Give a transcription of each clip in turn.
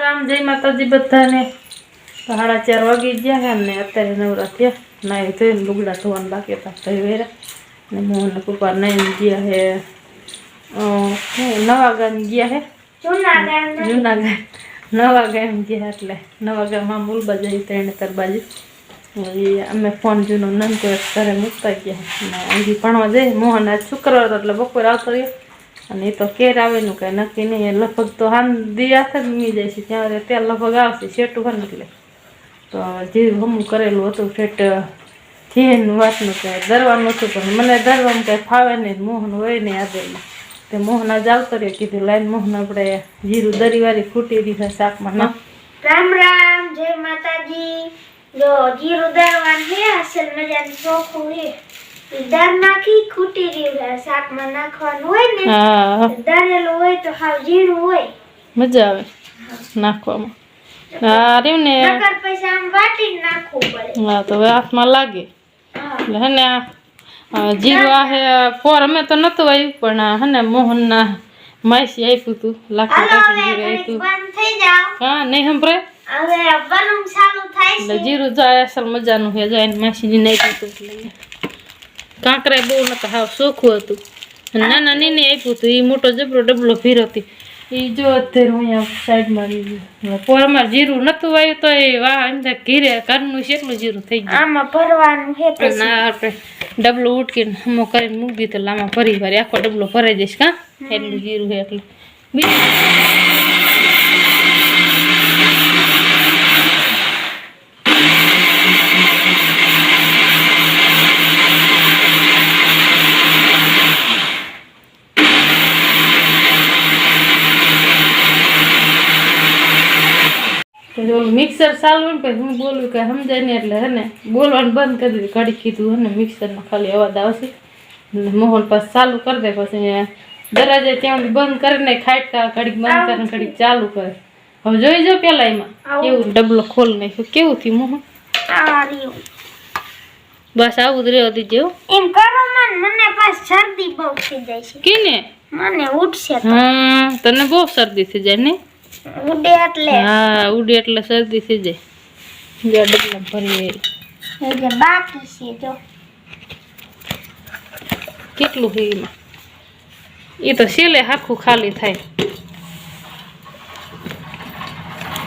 રામ જય માતાજી બધાને. 4:30 વાગી ગયા છે ને અત્યારે નવરા થયા. નાઈ ધોઈને લુગડા ધોવાનું બાકી હતા ધોઈ વેરા ને મોહન પપ્પા નાઈ ગયા છે નવા ગામ ગયા છે જૂના ગામ નવા ગામ ગયા એટલે નવા ગામમાં મૂલબા જઈ ત્રણેતર બાજુ અમે ફોન જૂનો નંતો ઘરે મૂકતા ગયા ને અહીંથી ભણવા જઈ મોહન આજ શુક્રવાર એટલે બપોર આવતો રહ્યો અને એ તો કેર આવેનું કાંઈ નક્કી નહીં લગભગ તો દી હાથે જ મી જાય છે ત્યાં ત્યાં લગભગ આવશે શેટું હોય ને એટલે તો જે હમું કરેલું હતું ફેટ થીનું વાતનું કે દરવાનું હતું પણ મને દરવાનું કાંઈ ફાવે નહીં મોહન હોય નહીં આદેલું તે મોહન આજ આવતો રહ્યો કીધું લાઈન મોહન આપણે જીરું દરીવાળી ફૂટી દીધા શાકમાં ના રામ રામ જય માતાજી. જો જીરું દરવાન હે અસલ મજાની ચોખ્ખું હે દર નાખી ખૂટી રહ્યું શાકમાં નાખવાનું હોય ને દરેલું હોય તો હાવ ઝીણું હોય મજા આવે નાખવામાં. હા રહ્યું ને નકર પૈસા આમ વાટીને નાખવું પડે. હા તો હવે હાથમાં લાગે એટલે હે ને જીરું આ હે પોર અમે તો નતું આવ્યું પણ હે ને મોહનના માસી આપ્યું હતું લાખી જીરું આપ્યું. બંધ થઈ જાવ. હા નહીં સંભળાય હવે બનવું ચાલુ થાય છે. એટલે જીરું જાય અસલ મજાનું હે જાય માસીજી નાખ્યું હતું એટલે કાંકરા બહુ નતા હાવ ચોખ્ખું હતું નાના નીને આપ્યું હતું એ મોટો જબરો ડબલો ભીર હતી એ જો અત્યારે હું અહીંયા સાઈડમાં પોરમાં જીરું નતું આવ્યું તો એ વાહ અંદર ઘીરે ઘરનું કેટલું જીરું થઈ ગયું આમાં ભરવાનું હે પછી આપણે ડબલો ઉટકીને હમો કરીને મૂકી દીધો એટલે આમાં ભરી ભરી આખો ડબલો ભરાઈ જઈશ કાં એટલું જીરું છે એટલે બીજું મિક્સર ચાલુ ને પછી હું બોલું કે સમજાય ને એટલે હે ને બોલવાનું બંધ કરી દીધું ઘડી કીધું હે ને મિક્સરમાં ખાલી અવાજ આવશે મોહન પાસ ચાલુ કરી દે પછી દરવાજે ત્યાં બંધ કરીને ખાટકા ઘડીક બંધ કરીને ઘડીક ચાલુ કરે. હવે જોઈ જાવ પેલા એમાં કેવું ડબલો ખોલ નાખ્યું કેવું થયું મોહન બસ આવું જ રહેવા દીજે એમ કરો મને પાસ શરદી બહુ થઈ જાય છે કેને મને ઉઠશે હા તને બહુ શરદી થઈ જાય ને ઉડે એટલે હા ઉડે એટલે શરદી થઈ જાય બે ડબલા ભરી એ જે બાકી છે જો કેટલું છે એમાં એ તો છેલ્લે આખું ખાલી થાય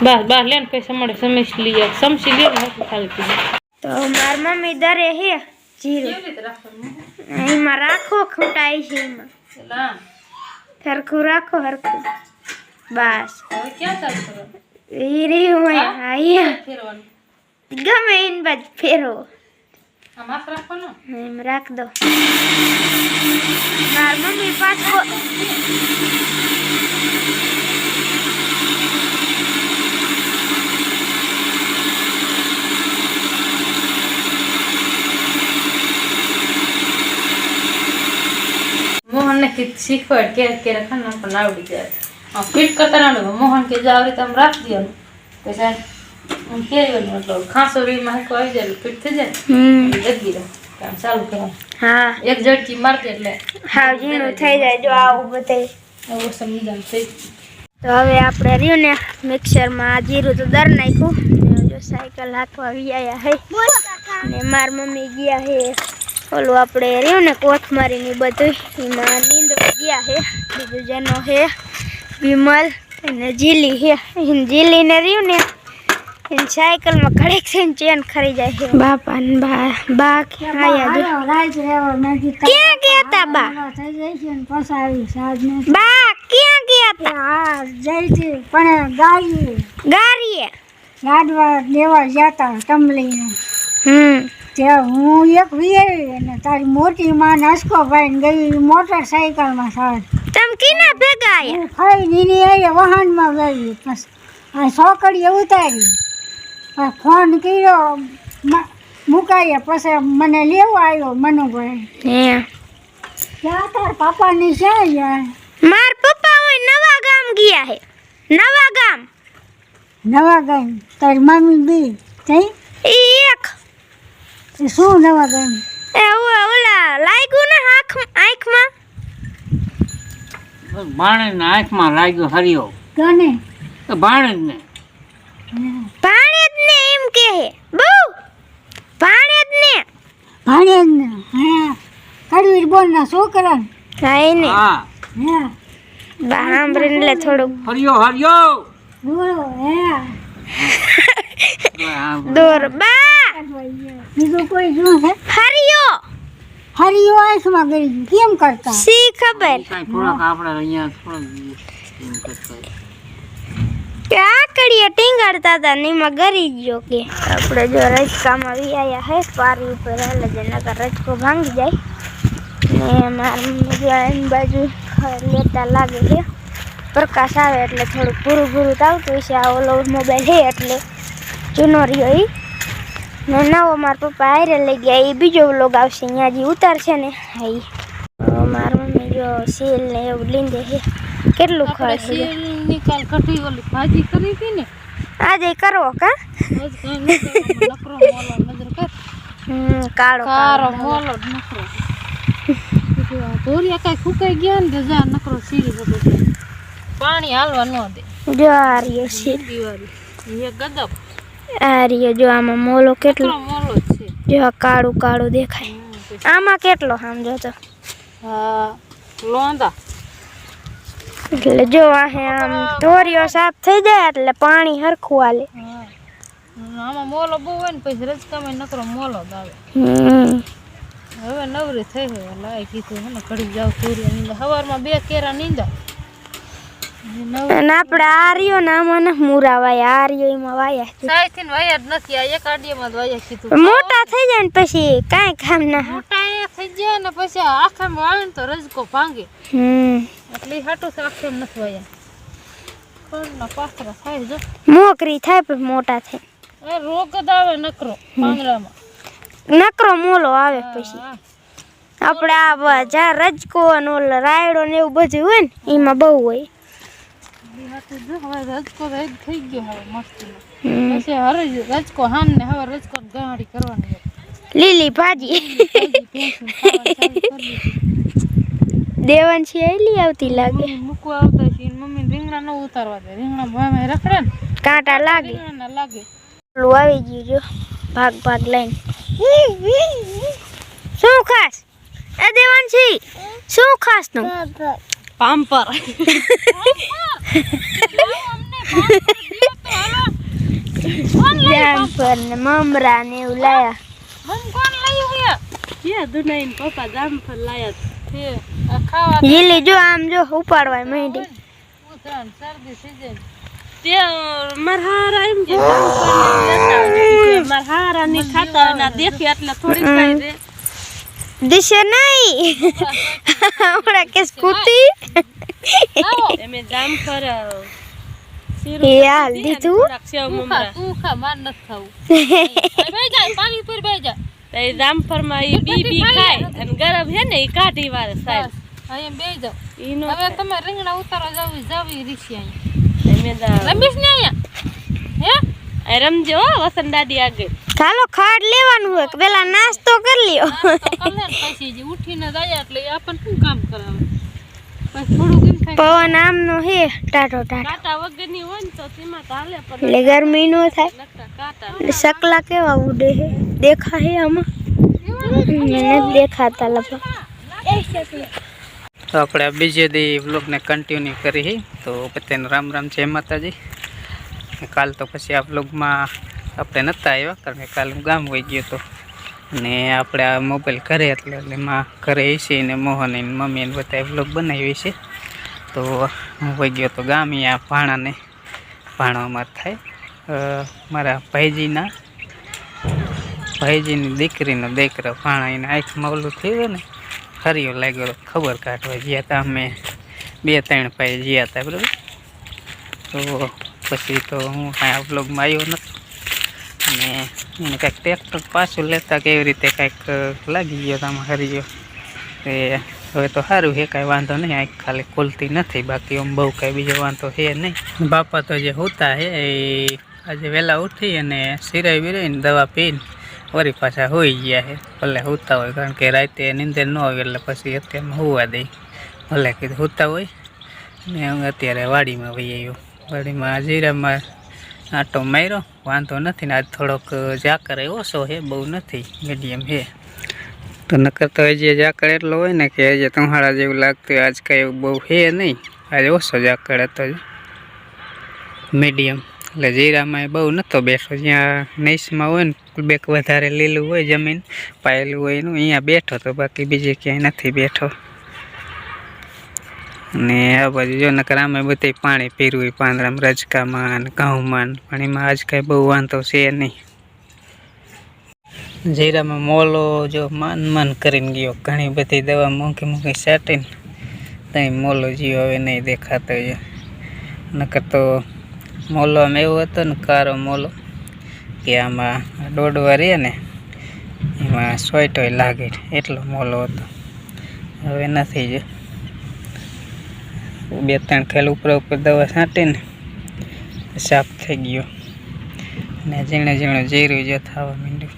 બસ બસ લેન પૈસા મળે સમસી લઈએ સમસી લે ને આખું ખાલી થઈ જાય. તો માર મમ્મી દરે હે જીરું એમાં રાખો ખૂટાય છે એમાં હરખું રાખો હરખું બસ હવે ક્યાં ચાલુ કરો એ રહ્યું અહીંયા ફેરવાનું ગમે એને બાદ ફેરો આમ હાથ રાખવાનો એમ રાખ દો. માર મમ્મી પાછો મોહન ને શીખવાડ કે ખાના પણ આવડી જાય ફીટ કરતા ના મોહન કે જો આવી રીતે આમ રાખી દેવાનું પછી આમ કેવાનું એટલે ખાંસો રીમાં હાકો આવી જાય ફીટ થઈ જાય જગી રહે કામ ચાલુ કરવાનું. હા એક ઝટકી મારતી એટલે હાવ ઝીણું થઈ જાય જો આવું બધે. એવું સમજાણ થઈ તો હવે આપણે રહ્યું ને મિક્સરમાં જીરું તો દર નાખ્યું ને જો સાયકલ હાથવા વ્યાયા હે ને માર મમ્મી ગયા હે ઓલું આપણે રહ્યું ને કોથમારીની બધું એમાં નીંદવા ગયા હે બીજું જેનો હે વિમલ અને જીલી હે જીલીને રહ્યું ને એને સાયકલમાં ઘડીક થઈને ચેન ખરી જાય છે બાપા ને બા ક્યાં ગયા તા બા બા ક્યાં ગયા તા પણ ગાડીએ લાડવા લેવા જતા તમલીને ત્યાં હું એક વીરી અને તારી મોટી માં નસકો ભાઈ ગઈ મોટરસાયકલમાં સાર તમ કીના ભેગા આયા ફઈ નીની આયા વાહનમાં ગઈ બસ આ છોકરીએ ઉતારી ફોન કર્યો મુકાયા પછી મને લેવા આવ્યો મનુભાઈ હે ક્યાં તાર પાપાની ક્યાં ગયા માર પપ્પા હોય નવા ગામ ગયા હે નવા ગામ તારી મમ્મી બી થઈ એક શું નવા ગામ એ ઓલા લાગ્યું ને આંખમાં બાણે આંખમાં લાગ્યો હરિયો કોને બાણે જ ને ભાણે જ ને એમ કે હે બહુ ભાણે જ ને ભાણે જ ને હા કડવીર બોલના છોકરા હા એને હા હા બા સાંભળીને એટલે થોડુંક હરિયો બોલો હા દોર બા બીજું કોઈ જો હે હરિયો હરિયો આંખમાં ગળી ગયું કેમ કરતા સી ખબર થોડાક આપણે અહીંયા થોડાક આ કડીએ ટીંગાડતા હતા ને એમાં ગરી ગયો કે આપણે જો રજકામાં વિયાયા હે પારી ઉપર હાલે છે નકર રજકો ભાંગી જાય ને મારા મમ્મી જો એની બાજુ લેતા લાગે છે પ્રકાશ આવે એટલે થોડુંક ભૂરું ભૂરું તો આવતું હશે આ ઓલો મોબાઈલ છે એટલે જૂનો રહ્યો એ ને નવો મારા પપ્પા હારે લઈ ગયા એ બીજો વ્લોગ આવશે અહીંયા જે ઉતારશે ને હા એ મારા મમ્મી જો સેલ ને એવું લીંદે છે કેટલું ખર્ચ છે નિકાલ કઠી ઓલી ભાજી કરી હતી ને આજે કરવો કા આજ કાંઈ ન કરવાનું, નકરો મોલો નજર કર કાળો કારો મોલો જ નકરો ધોરિયા કાંઈ ફૂકાઈ ગયા ને જા નકરો સીરી બધો છે. પાણી હાલવા ન દે જો આ રહ્યો છે દિવાળી એ ગદપ આ રહ્યો જો આમાં મોલો કેટલો નકરો મોલો જ છે. જો આ કાળું કાળું દેખાય આમાં કેટલો સમજો તો હા લોંદા એટલે જો આમ ધોરિયો સાફ થઈ જાય એટલે પાણી હરખું હાલે હા આમાં મોલો બહુ હોય ને પછી રજકામાં નકરો મોલો જ આવે. હવે નવરી થઈ ગઈ લાય કીધું હે ને ઘડી જાવ સૂર્ય નીંદા સવારમાં 2 કેરા નીંદા અને આપણે આ રહ્યો ને આમાં ને મૂરા વાયા આ રહ્યો એમાં વાયા સાયથી ને વાયા જ નથી આ એક આડિયામાં જ વાયા કીધું મોટા થઈ જાય ને પછી કાંઈ કામ ના મોટા એ થઈ જાય ને પછી આખામાં આવે ને તો રજકો ભાંગે એટલે ઈ હાટું છે આખે નથી વાયા ખોડના પાથરા થાય જો મોકરી થાય પણ મોટા થાય એ રોગ જ આવે નકરો પાંગરામાં નકરો મોલો આવે પછી આપણે આ જ્યાં રજકો અને ઓલો રાયડો ને એવું બધું હોય ને એમાં બહુ હોય હવે રજકો તો એક થઈ ગયો હવે મસ્તીનો પછી હરે રજકો હાન ને હવે રજકો ગાંડી કરવાની લીલી ભાજી દેવાંશી આયલી આવતી લાગે મૂકવા આવતા છે મમ્મી રીંગણા ન ઉતારવા દે રીંગણા ભાવે રખડે ને કાંટા લાગે રીંગણા ના લાગે ઓલું આવી ગયું જો ભાગ ભાગ લઈને શું ખાસ એ દેવાંશી શું ખાસ તું પામ્પર જામફળ ને મમરા ને એવું લાયા કોણ લાયું હે કે દુનાઈન પપ્પા જામફળ લાયા છે આ ખાવા લીલી જો આમ જો ઉપાડવા માંડી ઉતરાણ શરદી સીઝન તે મરહારા એમ કે જામફળ મરહારા ની ખાતા ના દેખી એટલે થોડી ખાઈ દે દિશે નહીં હમણાં કે સ્કૂટી એમે જામફળ એ હાલ દીધું તું ખા માર ન ખાવું બે જાય પાણી પર બે જાય તે જામફળ માં ઈ બી ખાય અને ગરમ હે ને ઈ કાઢી વારે સાહેબ અહીં બે જાવ ઈનો હવે તમે રીંગણા ઉતારવા જાવી રીસી અહીં મે રમીશ ને અહીંયા હે એ રમજો વસંત દાદી આગળ ચાલો ખાડ લેવાનું હોય પેલા નાસ્તો કરી લ્યો પછી જે ઉઠીને જાય એટલે આપણને શું કામ કરાવે પછી થોડું કેમ થાય પવન આમનો હે ટાટો ટાટો કાંટા વગરની હોય ને તો તેમાં ચાલે પણ એટલે ગરમી નો થાય નકરા કાંટા એટલે સકલા કેવા ઉડે હે દેખા હે આમાં મને દેખાતા લગભગ તો આપણે બીજે દી વ્લોગને કન્ટિન્યુ કરી તો બધાને રામ રામ જય માતાજી. કાલ તો પછી આ વ્લોગમાં આપણે નહોતા આવ્યા કારણ કે કાલ હું ગામ વહી ગયો હતો ને આપણે આ મોબાઈલ ઘરે એટલે એમાં ઘરે એસી ને મોહન ને મમ્મી ને બધા વ્લોગ બનાવી છે તો હું વહી ગયો તો ગામ અહીંયા ભાણો અમારે થાય મારા ભાઈજીની દીકરીનો દીકરો ભાણા એને આંખમાં ઓલું થયું ને હરિયો લાગ્યો ખબર કાઢવા ગયા હતા અમે 2-3 ભાઈ ગયા હતા બરાબર. તો પછી તો હું કાંઈ આ વ્લોગમાં આવ્યો નહોતો અને એને કાંઈક ટ્રેક્ટર પાછું લેતા કેવી રીતે કાંઈક લાગી ગયો આમાં હરિયો એ હવે તો સારું છે કાંઈ વાંધો નહીં આંખ ખાલી ખોલતી નથી બાકી આમ બહુ કાંઈ બીજો વાંધો છે નહીં. બાપા તો જે હોતા છે એ આજે વહેલા ઉઠી અને સિરાઈ બિરાઈને દવા પીને વળી પાછા હોઈ ગયા છે ભલે હોતા હોય કારણ કે રાતે નીંદર ન આવે એટલે પછી અત્યારમાં હોવા દઈ ભલે કીધું હોતા હોય ને હું અત્યારે વાડીમાં વહી આવ્યો વાડીમાં જીરામાં આટો માર્યો, વાંધો નથી ને આજ થોડોક ઝાકર ઓછો છે, બહુ નથી, મીડિયમ છે. તો નકર તો હજી ઝાકળ એટલો હોય ને કે હજી તમારા જેવું લાગતું હોય. આજ કાંઈ એવું બહુ છે નહીં, આજે ઓછો ઝાકળ હતો, મીડિયમ. એટલે જીરામાં બહુ નહોતો બેઠો. જ્યાં નેસમાં હોય ને બેક વધારે લીલું હોય, જમીન પાયેલું હોય એનું, અહીંયા બેઠો તો, બાકી બીજે ક્યાંય નથી બેઠો. અને આ બાજુ જો નકર આમાં બધે પાણી પીર્યું હોય, પાંદડામાં, રજકામાં અને ઘઉંમાં, પણ એમાં આજ કાંઈ બહુ વાંધો છે નહીં. જીરામાં મોલો જો માન કરીને ગયો, ઘણી બધી દવા મોંઘી છાંટીને ત્યાં મોલો જીવો હવે નહીં દેખાતો. નકર તો મોલો આમ એવો હતો ને, કારો મોલો, કે આમાં દોડવા રહે ને એમાં સોયટોય લાગે, એટલો મોલો હતો. હવે નથી. જો 2-3 ખેલ ઉપર દવા છાંટીને સાફ થઈ ગયો, ને ઝીણે જીરું જો થવા માંડ્યું.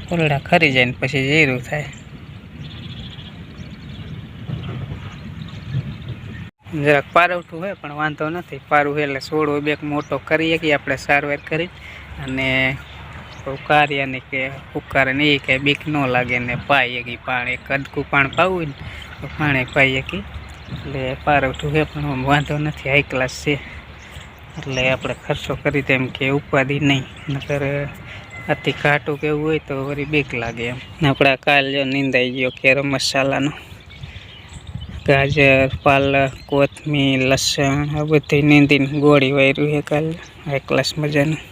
ફૂલડા ખરી જાય ને પછી જીરું થાય. જરાક પારવઠું હોય પણ વાંધો નથી. પારું એટલે છોડવો બેક મોટો કરીએ કે આપણે સારવાર કરી, અને કાર્યાની કે ઉકારે ને એ કંઈ બીક ન લાગે, ને પાઈએ કે પાણી કદકું પાણી પાવું ને તો પાણી પાઈએ કે, એટલે પારવઠું છે પણ વાંધો નથી, હાઈ ક્લાસ છે. એટલે આપણે ખર્ચો કરી તેમ કે ઉપાધિ નહીં, નકર અતિ ઘાટું કેવું હોય તો વળી બીક લાગે એમ. આપણા કાલ જો નીંદાઈ ગયો કેરો મસાલાનો, ગાજર, પાલક, કોથમીર, લસણ આ બધું નીંદીને ગોળી વાર્યું છે કાલે, હાઈ ક્લાસ મજાનું.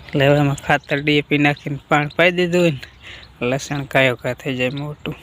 એટલે હવે એમાં ખાતર DAP નાખીને પાણી પાઈ દીધું હોય ને, લસણ કાયો કા થઈ જાય મોટું.